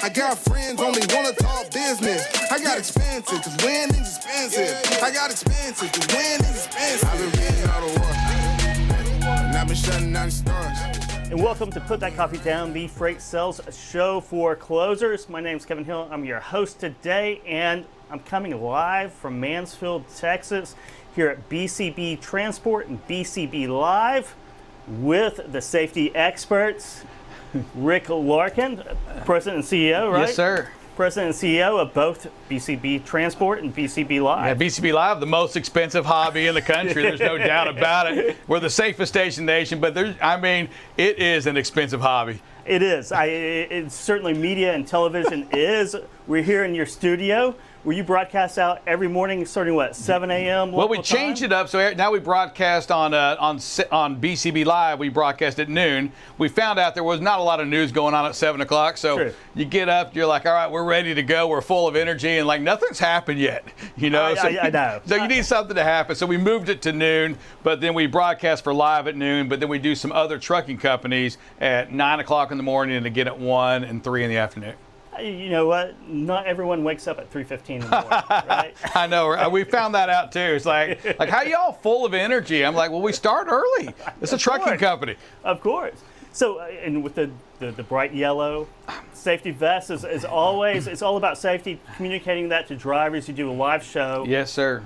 I got friends only wanna talk business. I got expensive, cause winning's expensive. I got expensive, cause winning's expensive. I've been winning all the war, and I've been shutting down the stars. And welcome to Put That Coffee Down, the freight sales show for closers. My name's Kevin Hill. I'm your host today, and I'm coming live from Mansfield, Texas, here at BCB Transport and BCB Live with the safety experts, Rick Larkin, President and CEO, right? Yes, sir. President and CEO of both BCB Transport and BCB Live. Yeah, BCB Live, the most expensive hobby in the country. There's no doubt about it. We're the safest station in the nation, but it is an expensive hobby. It is. It's certainly media and television is. We're here in your studio where you broadcast out every morning starting, 7 a.m. Well, we changed it up. So now we broadcast on BCB Live. We broadcast at noon. We found out there was not a lot of news going on at 7 o'clock. So True. You get up, you're like, all right, we're ready to go. We're full of energy. And, nothing's happened yet. You know? I know. So you need something to happen. So we moved it to noon, but then we broadcast for live at noon. But then we do some other trucking companies at 9 o'clock in the morning and again at 1 and 3 in the afternoon. You know what? Not everyone wakes up at 3:15 in the morning, right? I know. We found that out too. It's like how y'all full of energy? I'm like, well, we start early. It's a trucking company. Of course. So, and with the bright yellow safety vest is always, it's all about safety, communicating that to drivers. You do a live show. Yes, sir.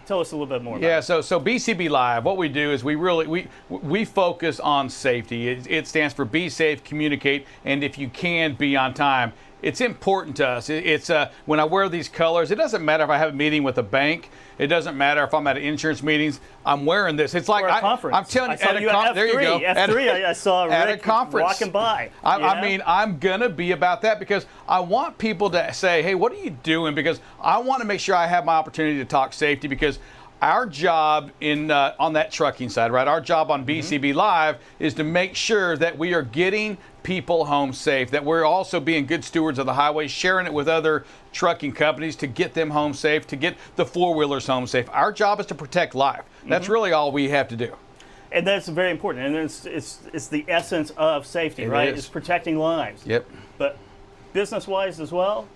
Tell us a little bit more about it. So BCB Live, what we do is we focus on safety. It stands for be safe, communicate, and if you can, be on time. It's important to us. It's when I wear these colors, it doesn't matter if I have a meeting with a bank. It doesn't matter if I'm at insurance meetings. I'm wearing this. It's like a conference. I'm telling you, there you go. F3, I saw Rick at a conference walking by. I mean, I'm gonna be about that because I want people to say, "Hey, what are you doing?" Because I want to make sure I have my opportunity to talk safety because our job on that trucking side, right? Our job on BCB Live is to make sure that we are getting people home safe, that we're also being good stewards of the highway, sharing it with other trucking companies to get them home safe, to get the four-wheelers home safe. Our job is to protect life. That's really all we have to do. And that's very important. And it's the essence of safety, right? It's protecting lives. Yep. But business-wise as well,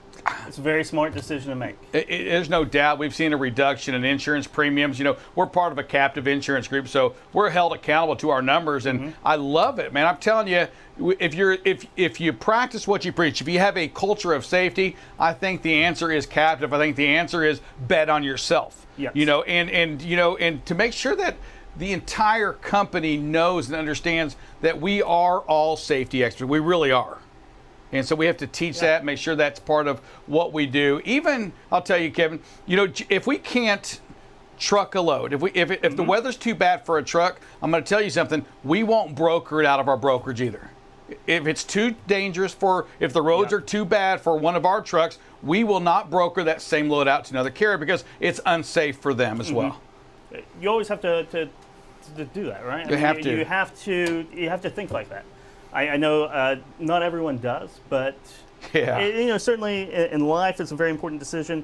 it's a very smart decision to make. There's no doubt. We've seen a reduction in insurance premiums. You know, we're part of a captive insurance group, so we're held accountable to our numbers, and I love it, man. I'm telling you, if you practice what you preach, if you have a culture of safety, I think the answer is captive. I think the answer is bet on yourself. Yes. You know, and to make sure that the entire company knows and understands that we are all safety experts. We really are. And so we have to teach that, make sure that's part of what we do. Even, I'll tell you, Kevin, you know, if we can't truck a load, if the weather's too bad for a truck, I'm going to tell you something, we won't broker it out of our brokerage either. If it's too dangerous if the roads are too bad for one of our trucks, we will not broker that same load out to another carrier because it's unsafe for them as well. You always have to do that, right? You have to. You have to think like that. I know not everyone does, but certainly in life it's a very important decision,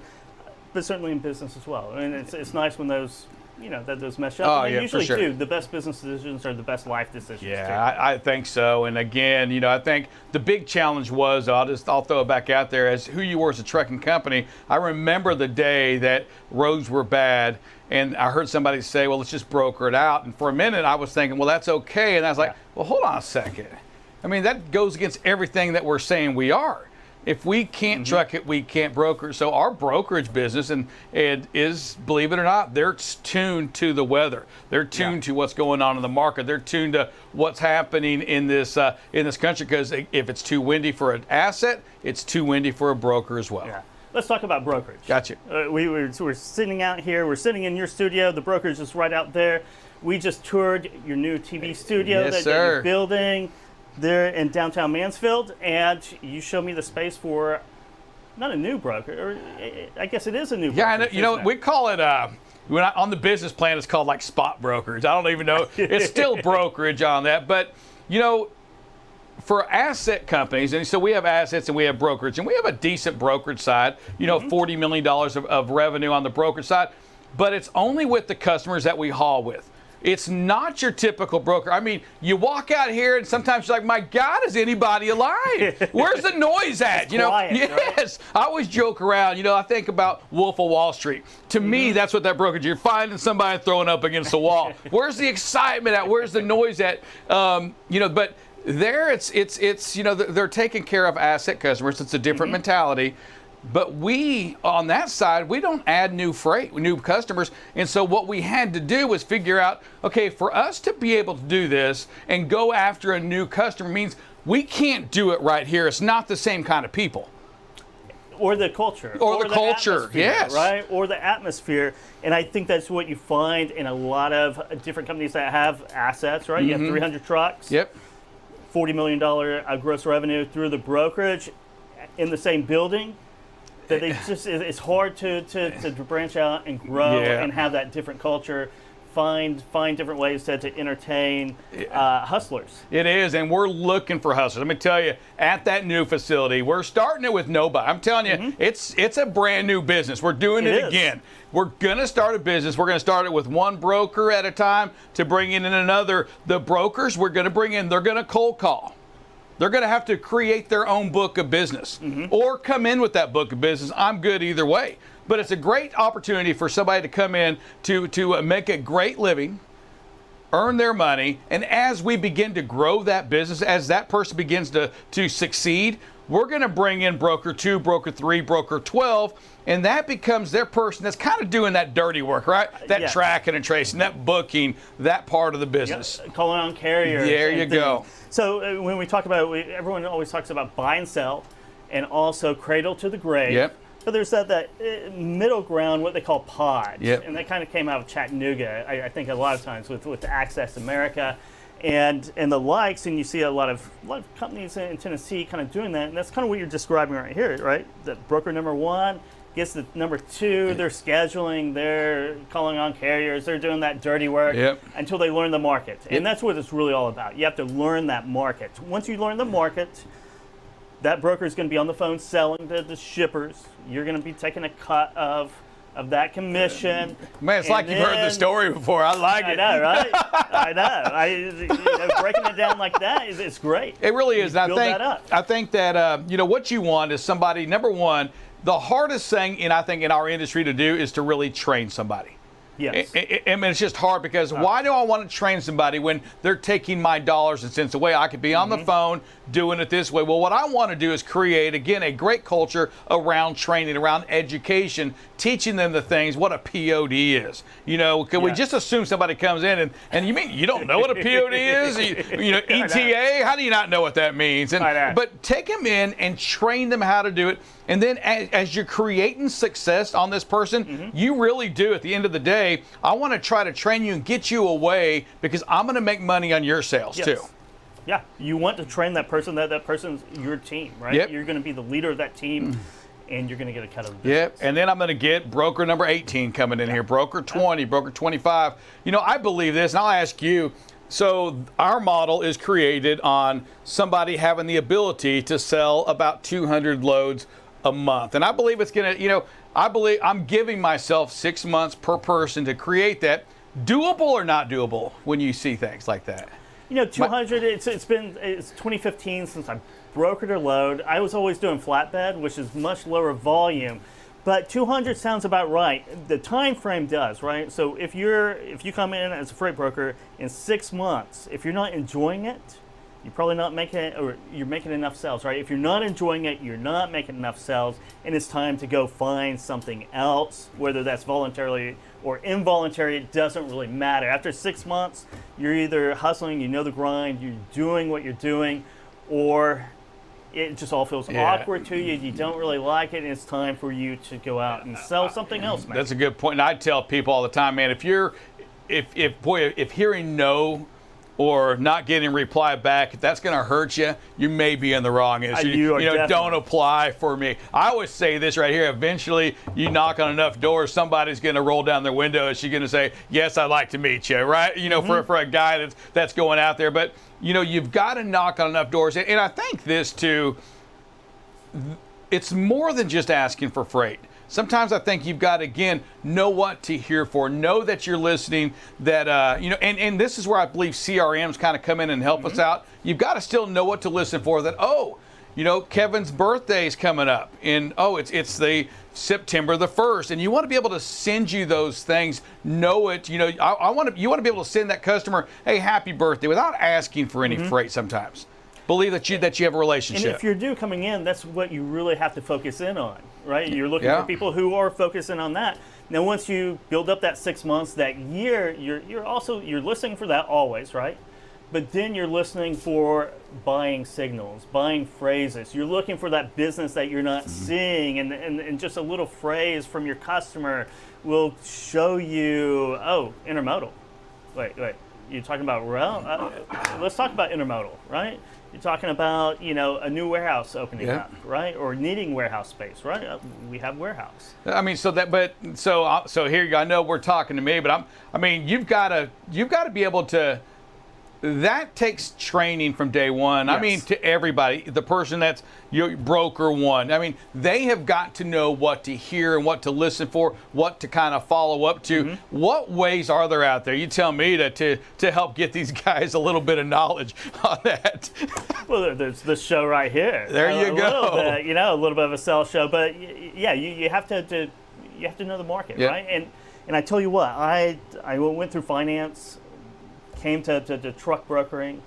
but certainly in business as well. I mean, it's nice when those those mesh up. Oh, and they usually for sure. do. The best business decisions are the best life decisions. Yeah, too. I think so. And again, I think the big challenge was I'll throw it back out there as who you were as a trucking company. I remember the day that roads were bad. And I heard somebody say, well, let's just broker it out. And for a minute, I was thinking, well, that's okay. And I was like, well, hold on a second. I mean, that goes against everything that we're saying we are. If we can't truck it, we can't broker. So our brokerage business is, believe it or not, they're tuned to the weather. They're tuned to what's going on in the market. They're tuned to what's happening in this country. Because if it's too windy for an asset, it's too windy for a broker as well. Yeah. Let's talk about brokerage. Gotcha. We're sitting out here. We're sitting in your studio. The brokerage is right out there. We just toured your new TV studio that you're building there in downtown Mansfield, and you showed me the space for not a new broker, or I guess it is a new broker. Yeah, we call it on the business plan it's called like spot brokerage. I don't even know. It's still brokerage on that, but for asset companies, and so we have assets and we have brokerage, and we have a decent brokerage side, $40 million of revenue on the brokerage side, but it's only with the customers that we haul with. It's not your typical broker. I mean, you walk out here and sometimes you're like, my God, is anybody alive? Where's the noise at? It's quiet, yes. Right? I always joke around. I think about Wolf of Wall Street. To me, that's what that brokerage. You're finding somebody throwing up against the wall. Where's the excitement at? Where's the noise at? But there, it's they're taking care of asset customers. It's a different mentality. But we, on that side, we don't add new customers. And so what we had to do was figure out, okay, for us to be able to do this and go after a new customer means we can't do it right here. It's not the same kind of people. Or the culture. Or the culture, yes. Right? Or the atmosphere. And I think that's what you find in a lot of different companies that have assets, right? You have 300 trucks. Yep. $40 million gross revenue through the brokerage in the same building. That it's hard to branch out and grow and have that different culture, find different ways to entertain hustlers. It is, and we're looking for hustlers. Let me tell you, at that new facility, we're starting it with nobody. I'm telling you, it's a brand new business. We're doing it again. We're going to start a business. We're going to start it with one broker at a time to bring in another. The brokers we're going to bring in, they're going to cold call. They're going to have to create their own book of business or come in with that book of business. I'm good either way. But it's a great opportunity for somebody to come in to make a great living, earn their money, and as we begin to grow that business, as that person begins to succeed, we're going to bring in broker 2, broker 3, broker 12, and that becomes their person that's kind of doing that dirty work, right? That tracking and tracing, that booking, that part of the business. Yep. Calling on carriers. There you go. So when we talk about, everyone always talks about buy and sell and also cradle to the grave. Yep. But there's that middle ground, what they call pods. Yep. And that kind of came out of Chattanooga, I think, a lot of times with Access America and the likes. And you see a lot of companies in Tennessee kind of doing that. And that's kind of what you're describing right here, right? The broker number 1 gets the number 2. They're scheduling, they're calling on carriers, they're doing that dirty work until they learn the market. And that's what it's really all about. You have to learn that market. Once you learn the market, that broker is going to be on the phone selling to the shippers. You're going to be taking a cut of that commission. Man, it's like you've heard the story before. I like it. I know, right? I know. Breaking it down like that it's great. It really is. Build that up. I think that what you want is somebody. Number one, the hardest thing in our industry to do is to really train somebody. Yes. I mean, it's just hard because why do I want to train somebody when they're taking my dollars and cents away? I could be on the phone doing it this way. Well, what I want to do is create, again, a great culture around training, around education, teaching them the things, what a POD is. Can we just assume somebody comes in and you mean you don't know what a POD is? ETA? How do you not know what that means? But take them in and train them how to do it. And then as you're creating success on this person, you really do, at the end of the day, I want to try to train you and get you away because I'm going to make money on your sales too. Yeah, you want to train that person, that person's your team, right? Yep. You're going to be the leader of that team, and you're going to get a cut of the business. Yep, and then I'm going to get broker number 18 coming in here, broker 20, broker 25. I believe this, and I'll ask you, so our model is created on somebody having the ability to sell about 200 loads a month. And I believe it's going to, I believe I'm giving myself 6 months per person to create that. Doable or not doable when you see things like that? 200, it's 2015 since I brokered a load. I was always doing flatbed, which is much lower volume. But 200 sounds about right. The time frame does, right? So if you come in as a freight broker in 6 months, if you're not enjoying it, you're probably not making it, or you're making enough sales, right? If you're not enjoying it, you're not making enough sales, and it's time to go find something else, whether that's voluntarily or involuntary, it doesn't really matter. After 6 months, you're either hustling, you know the grind, you're doing what you're doing, or it just all feels awkward to you, you don't really like it, and it's time for you to go out and sell something else, man. That's a good point, and I tell people all the time, man, if hearing no or not getting reply back, if that's going to hurt you, you may be in the wrong issue. Don't apply for me. I always say this right here. Eventually, you knock on enough doors, somebody's going to roll down their window and she's going to say, yes, I'd like to meet you, right? For a guy that's going out there. But, you've got to knock on enough doors. And I think this, too, it's more than just asking for freight. sometimes I think you've got to, again, know what to hear for. Know that you're listening, that, and this is where I believe CRMs kind of come in and help us out. You've got to still know what to listen for, that, Kevin's birthday is coming up, and it's the September the 1st, and you want to be able to send you those things. Know it. You want to be able to send that customer, hey, happy birthday, without asking for any freight. Sometimes believe that you have a relationship. And if you're due coming in, that's what you really have to focus in on, right? You're looking for people who are focusing on that. Now, once you build up that 6 months, that year, you're listening for that always, right? But then you're listening for buying signals, buying phrases. You're looking for that business that you're not seeing, and just a little phrase from your customer will show you, intermodal. Wait. You're talking about rail? Let's talk about intermodal, right? You're talking about, a new warehouse opening up, right? Or needing warehouse space, right? We have warehouse. I mean, so here you go. I know we're talking to me, but you've got to be able to. That takes training from day one. Yes. I mean, to everybody, the person that's your broker one. I mean, they have got to know what to hear and what to listen for, what to kind of follow up to. What ways are there out there? You tell me to help get these guys a little bit of knowledge on that. Well, there's this show right here. There you go. A little bit of a sell show, but yeah, you have to know the market, right? And I tell you what, I went through finance. Came to truck brokering,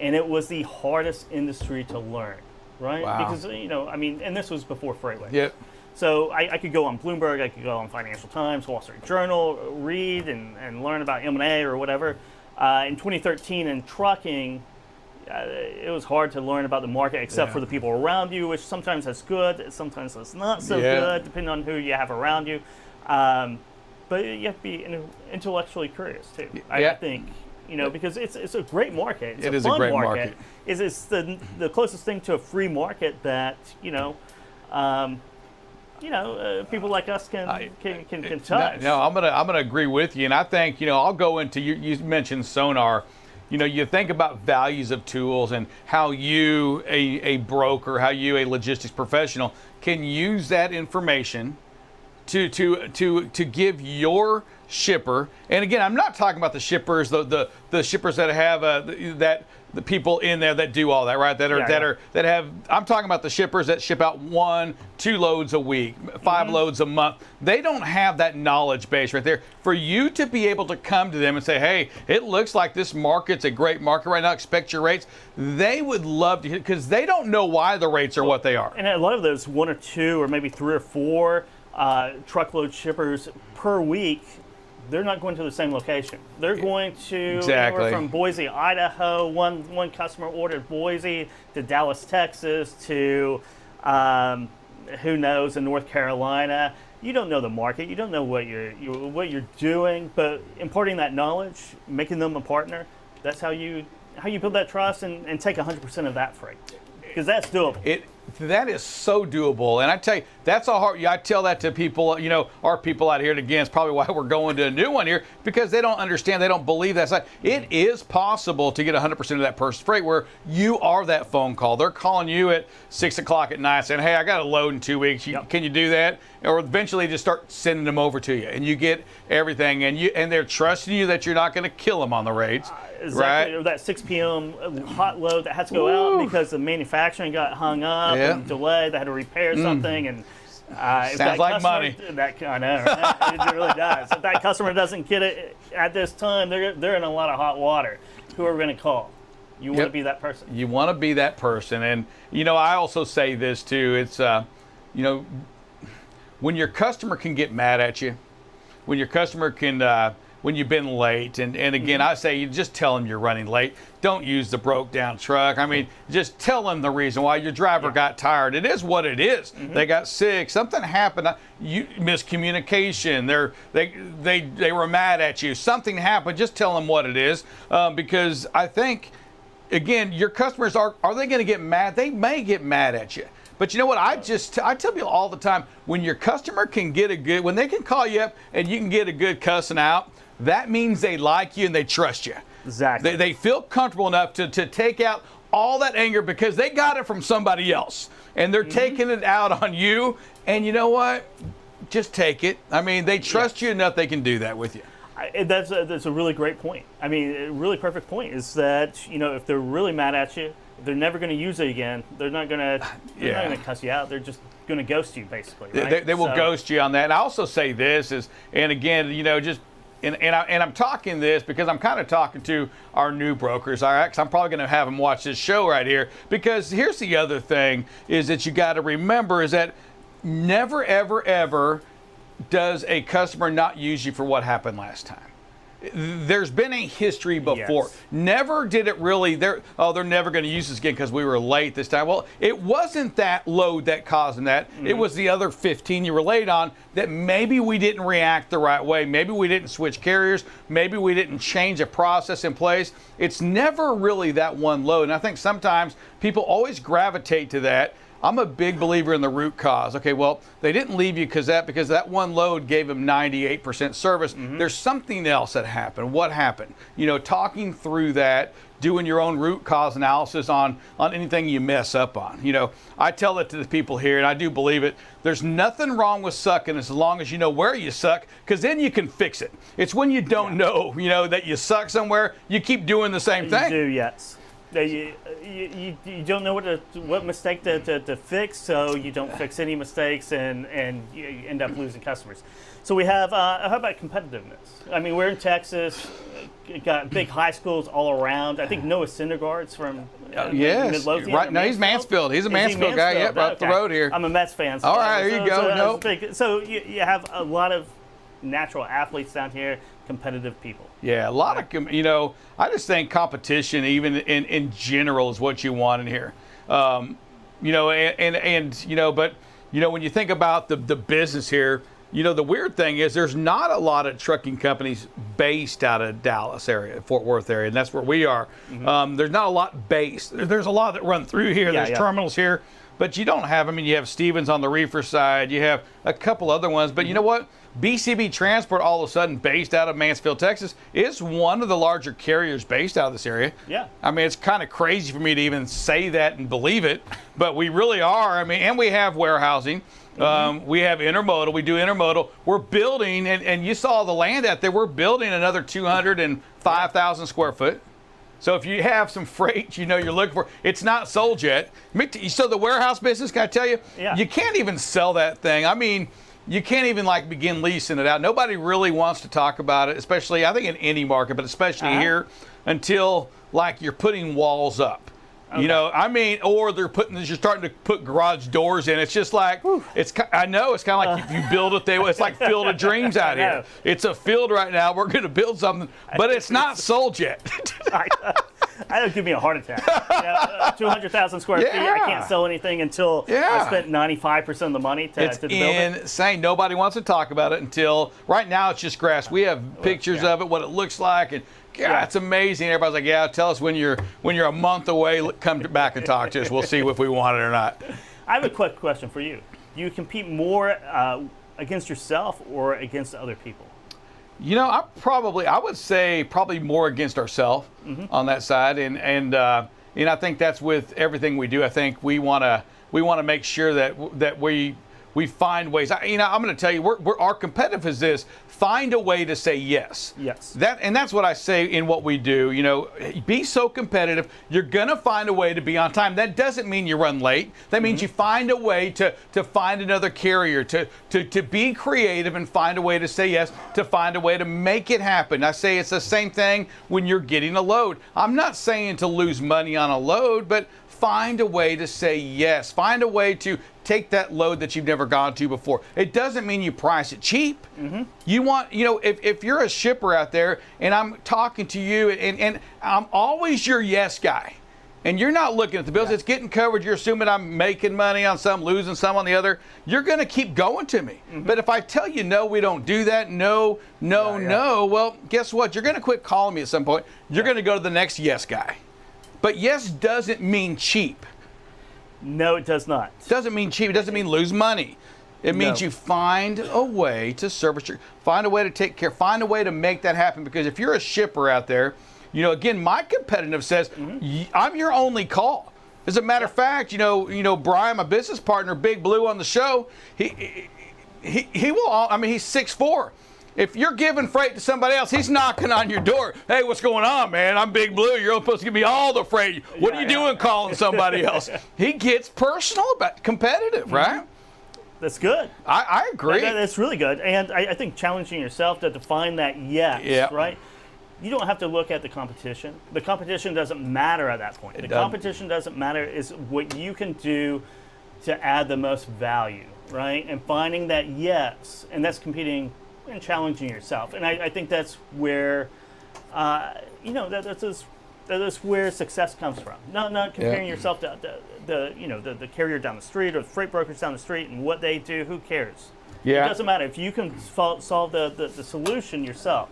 and it was the hardest industry to learn, right? Wow. Because, and this was before Freightway. Yep. So I could go on Bloomberg, I could go on Financial Times, Wall Street Journal, read and learn about M&A or whatever. In 2013 in trucking, it was hard to learn about the market except for the people around you, which sometimes that's good, sometimes that's not so good, depending on who you have around you. But you have to be intellectually curious, too, I think. Because it's a great market. It's a great market. It's the closest thing to a free market that people like us can touch. No, I'm gonna agree with you, and I think I'll go into you mentioned Sonar. You think about values of tools and how you, a broker, how you, a logistics professional, can use that information to give your shipper. And again, I'm not talking about the shippers, the shippers that have the people in there that do all that, right? I'm talking about the shippers that ship out 1-2 loads a week, 5 loads a month. They don't have that knowledge base right there. For you to be able to come to them and say, hey, it looks like this market's a great market right now, expect your rates. They would love to hear, because they don't know why the rates are what they are. And a lot of those 1 or 2 or maybe 3 or 4 truckload shippers per week, they're not going to the same location. They're going to anywhere from Boise, Idaho. One customer ordered Boise to Dallas, Texas, to who knows, in North Carolina. You don't know the market. You don't know what you're doing. But imparting that knowledge, making them a partner, that's how you build that trust and take 100% of that freight. Because that's doable. That is so doable, and I tell you, that's a hard. I tell that to people, our people out here. And again, it's probably why we're going to a new one here, because they don't understand, they don't believe that side. It is possible to get 100% of that person's freight, where you are that phone call. They're calling you at 6 o'clock at night saying, hey, I got a load in 2 weeks. Can you do that? Or eventually just start sending them over to you, and you get everything, and they're trusting you that you're not going to kill them on the rates. Exactly. Right? That 6 p.m. hot load that had to go out because the manufacturing got hung up and delayed. They had to repair something, and sounds like money. I know, right? It really does. If that customer doesn't get it at this time, they're in a lot of hot water. Who are we going to call? You want to be that person. You want to be that person, and I also say this too. It's when your customer can get mad at you, when your customer can. When you've been late, and again, I say you just tell them you're running late. Don't use the broke down truck. I mean, just tell them the reason why your driver got tired. It is what it is. They got sick. Something happened. Miscommunication. They were mad at you. Something happened. Just tell them what it is, because I think, again, your customers are they going to get mad? They may get mad at you. But you know what? I tell people all the time, when your customer can get when they can call you up and you can get a good cussing out, that means they like you and they trust you. Exactly. They feel comfortable enough to take out all that anger because they got it from somebody else, and they're taking it out on you. And you know what? just take it. I mean, they trust you enough; they can do that with you. That's a really great point. I mean, a really perfect point is that, if they're really mad at you, they're never going to use it again. They're not going to cuss you out. They're just going to ghost you, basically. Right? They will ghost you on that. And I also say this and again, and I'm talking this because I'm kind of talking to our new brokers. I'm probably going to have them watch this show right here, because here's the other thing is that you got to remember is that never, ever, ever does a customer not use you for what happened last time. There's been a history before. Yes. Never did it really. They're never going to use this again because we were late this time. Well, it wasn't that load that caused them that. Mm-hmm. It was the other 15 you were late on that maybe we didn't react the right way. Maybe we didn't switch carriers. Maybe we didn't change a process in place. It's never really that one load. And I think sometimes people always gravitate to that. I'm a big believer in the root cause. Okay, well, they didn't leave you because that one load gave them 98% service. Mm-hmm. There's something else that happened. What happened? Talking through that, doing your own root cause analysis on anything you mess up on. I tell it to the people here, and I do believe it. There's nothing wrong with sucking as long as you know where you suck, because then you can fix it. It's when you don't know, that you suck somewhere, you keep doing the same thing. You do, yes. You don't know what mistake to fix, so you don't fix any mistakes, and you end up losing customers. So we have, how about competitiveness? I mean, we're in Texas, got big high schools all around. I think Noah Syndergaard's from Midlothian. Right. No, he's Mansfield. He's a Mansfield guy. Yep, right up the road here. I'm a Mets fan. All right, there you go. So you have a lot of natural athletes down here, competitive people. Yeah, a lot of, I just think competition, even in general, is what you want in here. But when you think about the business here, the weird thing is there's not a lot of trucking companies based out of Dallas area, Fort Worth area, and that's where we are. Mm-hmm. There's not a lot based. There's a lot that run through here. There's terminals here, but you don't have, you have Stevens on the reefer side. You have a couple other ones, but you know what? BCB Transport, all of a sudden based out of Mansfield, Texas, is one of the larger carriers based out of this area. Yeah. It's kind of crazy for me to even say that and believe it, but we really are. And we have warehousing. Mm-hmm. We have intermodal. We do intermodal. We're building, and you saw the land out there, we're building another 205,000 square foot. So if you have some freight, you're looking for, it's not sold yet. So the warehouse business, can I tell you, you can't even sell that thing. You can't even begin leasing it out. Nobody really wants to talk about it, especially I think in any market, but especially here, until you're putting walls up. Okay. Or you're starting to put garage doors in. It's just I know it's kind of like if you build it, it's like Field of Dreams out here. It's a field right now. We're going to build something, but it's not sold yet. That would give me a heart attack. 200,000 square feet. I can't sell anything until I spent 95% of the money to build it. It's insane. Nobody wants to talk about it until right now. It's just grass. We have pictures of it, what it looks like, and it's amazing. Everybody's like, tell us when you're a month away. Come back and talk to us. We'll see if we want it or not. I have a quick question for you. Do you compete more against yourself or against other people? I would say probably more against ourselves on that side, and I think that's with everything we do. I think we want to make sure that we find ways. I'm going to tell you, our competitive is this: find a way to say yes. Yes. That's what I say in what we do. Be so competitive. You're gonna find a way to be on time. That doesn't mean you run late. That means you find a way to find another carrier, to be creative and find a way to say yes, to find a way to make it happen. I say it's the same thing when you're getting a load. I'm not saying to lose money on a load, but find a way to say yes. Find a way to take that load that you've never gone to before. It doesn't mean you price it cheap. Mm-hmm. You want, if you're a shipper out there and I'm talking to you and I'm always your yes guy, and you're not looking at the bills, it's getting covered, you're assuming I'm making money on some, losing some on the other, you're going to keep going to me. Mm-hmm. But if I tell you, no, we don't do that, no, well, guess what? You're going to quit calling me at some point. You're going to go to the next yes guy. But yes doesn't mean cheap. No, it does not. It doesn't mean cheap. It doesn't mean lose money. It means you find a way to service find a way to take care, find a way to make that happen. Because if you're a shipper out there, again, my competitive says, I'm your only call. As a matter of fact, Brian, my business partner, Big Blue on the show, he will. I mean, he's 6'4". If you're giving freight to somebody else, he's knocking on your door. Hey, what's going on, man? I'm Big Blue. You're supposed to give me all the freight. What are you doing calling somebody else? He gets personal, about competitive, right? That's good. I agree. That's really good. And I think challenging yourself to define that yes, right? You don't have to look at the competition. The competition doesn't matter at that point. The competition doesn't matter. Is what you can do to add the most value, right? And finding that yes, and that's competing and challenging yourself. And I think that's where, that's where success comes from. Not comparing yourself to the carrier down the street or the freight brokers down the street and what they do. Who cares? Yeah. It doesn't matter if you can solve the solution yourself.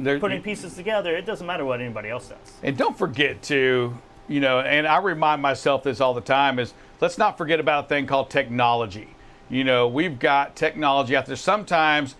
Putting pieces together, it doesn't matter what anybody else does. And don't forget to, and I remind myself this all the time, is let's not forget about a thing called technology. We've got technology out there. Sometimes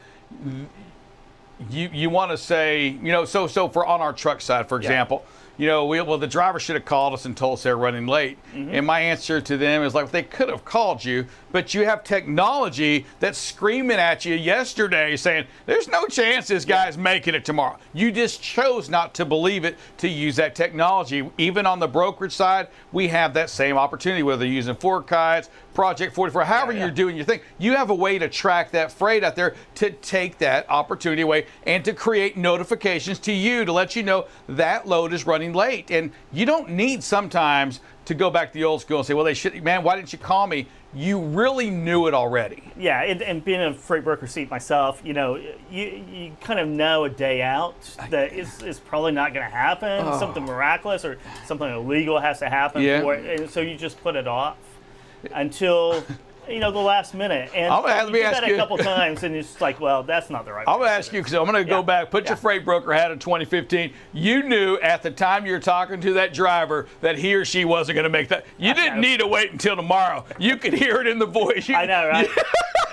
you want to say, so for on our truck side, for example, the driver should have called us and told us they're running late. And my answer to them is like, they could have called you, but you have technology that's screaming at you yesterday saying, there's no chance this guy's making it tomorrow. You just chose not to believe it, to use that technology. Even on the brokerage side, we have that same opportunity, whether you're using Forekites, Project 44, however you're doing your thing. You have a way to track that freight out there to take that opportunity away and to create notifications to you to let you know that load is running late. And you don't need sometimes to go back to the old school and say, well, why didn't you call me? You really knew it already. Yeah, and being in a freight broker seat myself, you kind of know a day out that is probably not going to happen. Something miraculous or something illegal has to happen for it. And so you just put it off until the last minute. And you do that a couple times, and it's just like, well, that's not the right way. I'm going to ask you, because I'm going to go back, put your freight broker hat in 2015. You knew at the time you were talking to that driver that he or she wasn't going to make that. You didn't need to wait until tomorrow. You could hear it in the voice. I know, right?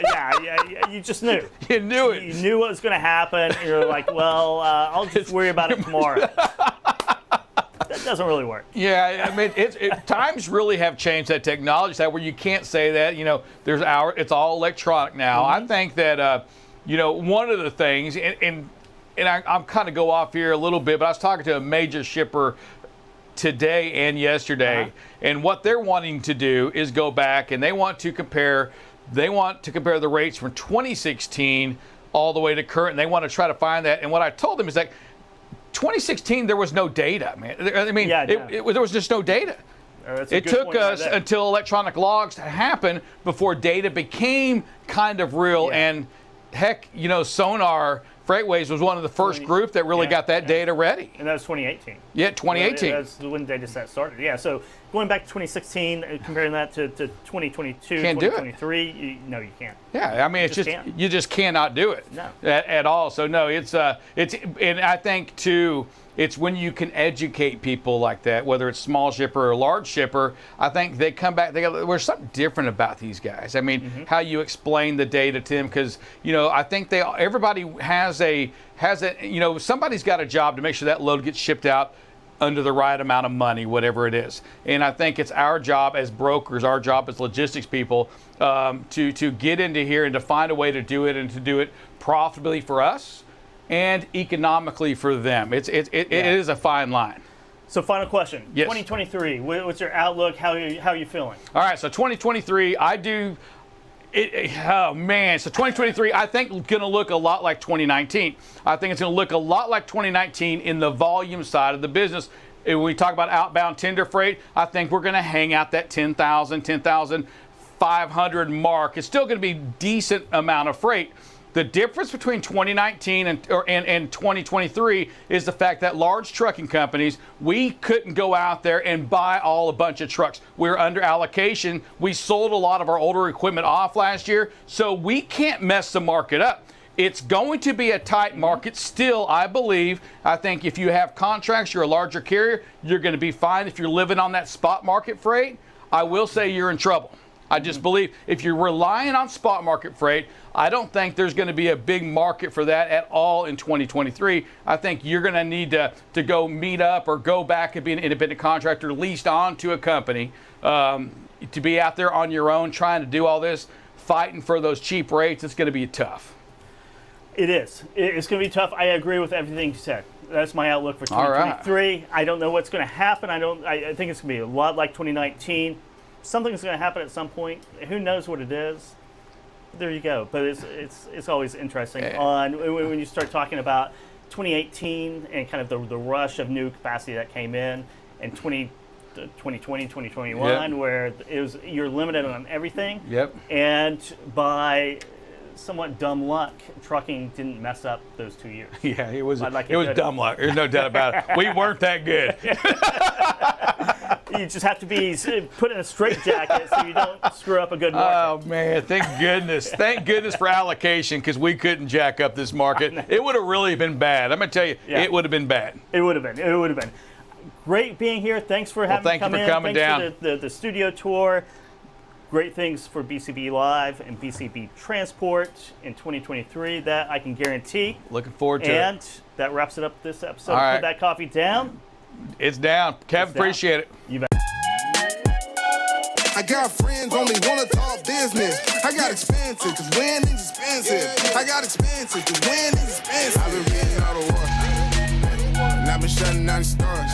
Yeah, you just knew. You knew it. You knew what was going to happen. You're like, well, I'll just worry about it tomorrow. That doesn't really work. Yeah, I mean, times really have changed that technology side where you can't say that. It's all electronic now. I think that one of the things, and I'm kind of go off here a little bit, but I was talking to a major shipper today and yesterday, and what they're wanting to do is go back and they want to compare the rates from 2016 all the way to current, and they want to try to find that. And what I told them is like, 2016, there was no data, man. I mean, there was just no data. It took us until electronic logs to happen before data became kind of real. And heck, Sonar Freightways was one of the first group that really got that data ready. And that was 2018. Yeah, 2018. That's when data set started. Yeah, so going back to 2016, comparing that to 2022, can't 2023, no, you can't. Yeah, I mean, you just cannot do it at all. So no, it's and I think too, it's when you can educate people like that, whether it's small shipper or large shipper. I think they come back. There's something different about these guys. I mean, how you explain the data to them, because I think everybody has somebody's got a job to make sure that load gets shipped out under the right amount of money, whatever it is. And I think it's our job as brokers, our job as logistics people, to get into here and to find a way to do it, and to do it profitably for us and economically for them. It is a fine line. So final question. Yes. 2023, what's your outlook? How are you feeling? All right, so 2023, oh man, so 2023 I think going to look a lot like 2019. I think it's going to look a lot like 2019 in the volume side of the business. When we talk about outbound tender freight, I think we're going to hang out that 10,500 mark. It's still going to be decent amount of freight. The difference between 2019 and 2023 is the fact that large trucking companies, we couldn't go out there and buy a bunch of trucks. We're under allocation. We sold a lot of our older equipment off last year, so we can't mess the market up. It's going to be a tight market still, I believe. I think if you have contracts, you're a larger carrier, you're going to be fine. If you're living on that spot market freight, I will say you're in trouble. I just believe if you're relying on spot market freight, I don't think there's going to be a big market for that at all in 2023. I think you're going to need to go meet up or go back and be an independent contractor leased onto a company, to be out there on your own trying to do all this. fighting for those cheap rates, it's going to be tough. It is. It's going to be tough. I agree with everything you said. That's my outlook for 2023. Right. I don't know what's going to happen. I think it's going to be a lot like 2019. Something's going to happen at some point. Who knows what it is? There you go. But it's always interesting when you start talking about 2018 and kind of the rush of new capacity that came in 2020, 2021, where you're limited on everything. Yep. And by somewhat dumb luck, trucking didn't mess up those 2 years. Yeah, it was dumb luck. There's no doubt about it. We weren't that good. You just have to be put in a straitjacket so you don't screw up a good market. Oh, man, thank goodness. Thank goodness for allocation, because we couldn't jack up this market. It would have really been bad. I'm going to tell you, it would have been bad. It would have been. It would have been. Great being here. Thanks for having me come in. Thank you for coming down. Thanks for the studio tour. Great things for BCB Live and BCB Transport in 2023. That I can guarantee. Looking forward to it. And that wraps it up this episode. All right. Put that coffee down. It's down. Kev, It's down. appreciate it. You bet. I got friends only wanna talk business. I got expensive, cause winning's expensive. I got expensive, cause winning's expensive. I've been reading all the war, and I've been shutting down the stars.